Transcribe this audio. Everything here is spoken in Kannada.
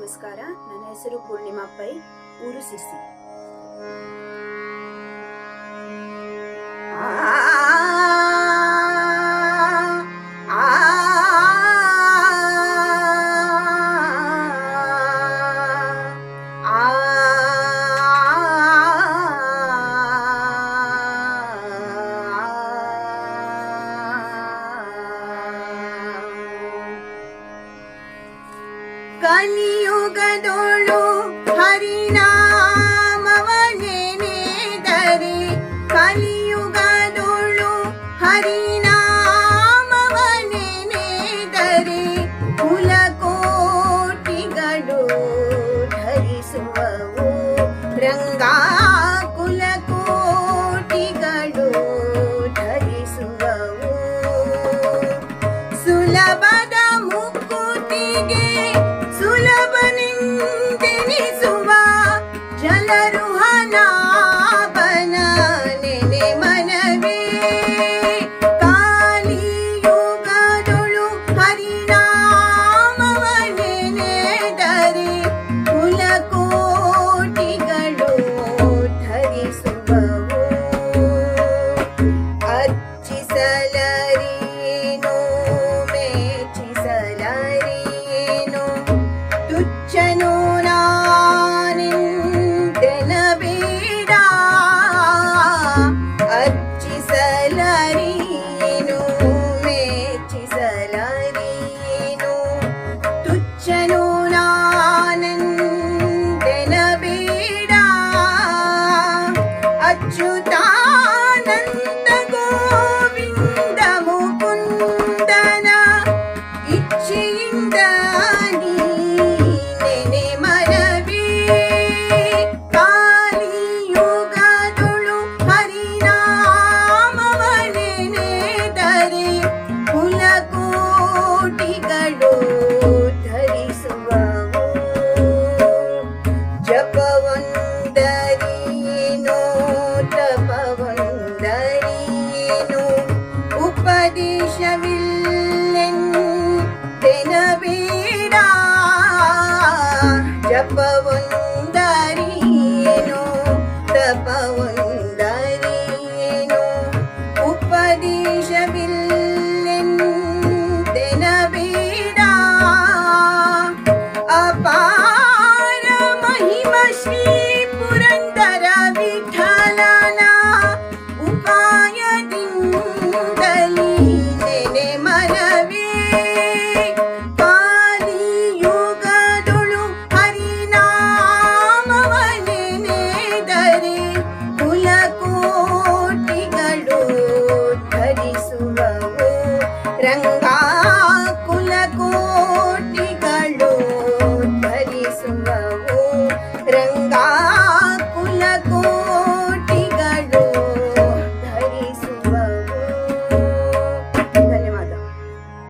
ನಮಸ್ಕಾರ. ನನ್ನ ಹೆಸರು ಪೂರ್ಣಿಮಾ ಪೈ, ಊರು ಸಿರ್ಸಿ. ಕಲಿಯುಗದೊಳು ಹರಿನಾಮವ ನೆನೆದರೆ, ಕಲಿಯುಗದೊಳು ಹರಿನಾಮವ ನೆನೆದರೆ ಕುಲಕೋಟಿಗಳು ಧರಿಸುವವು ರಂಗಾ, ಕುಲಕೋಟಿಗಳು ಧರಿಸುವವು. ಸುಲಭದ ಮುಕುತಿಗೆ ಸುಲಭನೆಂದೆನಿಸುವ ಜಲರುಹನಾಭನ ನೆನೆ ಮನವೇ. ಕಾಲಿಯುಗದೊಳು ಹರಿನಾಮವ ನೆನೆದರೆ ಕುಲಕೋಟಿಗಳು ಧರಿಸುವವು. ಅರ್ಚಿಸಲರಿಯೇನು ಮೆಚ್ಚಿಸಲರಿಯೇನು, ತುಚ್ಛನು ನಾನೆಂದೆನಬೇಡ. ಅರ್ಚಿಸಲರಿಯೇನು ಮೆಚ್ಚಿಸಲರಿಯೇನು, ತುಚ್ಛನು ನಾನೆಂದೆನಬೇಡ. ಅಚ್ಯುತಾನಂದ ಗೋವಿಂದ ಮುಕುಂದನ ಇಚ್ಛೆಯಿಂದ ನೀ ನೆನೆ ಮನವೇ. ಕಾಲಿಯುಗದೊಳು ಹರಿನಾಮವ ನೆನೆದರೆ ಕುಲಕೋಟಿಗಳು ಧರಿಸುವವು. ಜಪವೊಂದರಿಯೇನು ತಪವೊಂದರಿಯೇನು, ಉಪದೇಶವಿಲ್ಲೆಂದೆನಬೇಡ. ಜಪವೊಂದರಿಯೇನು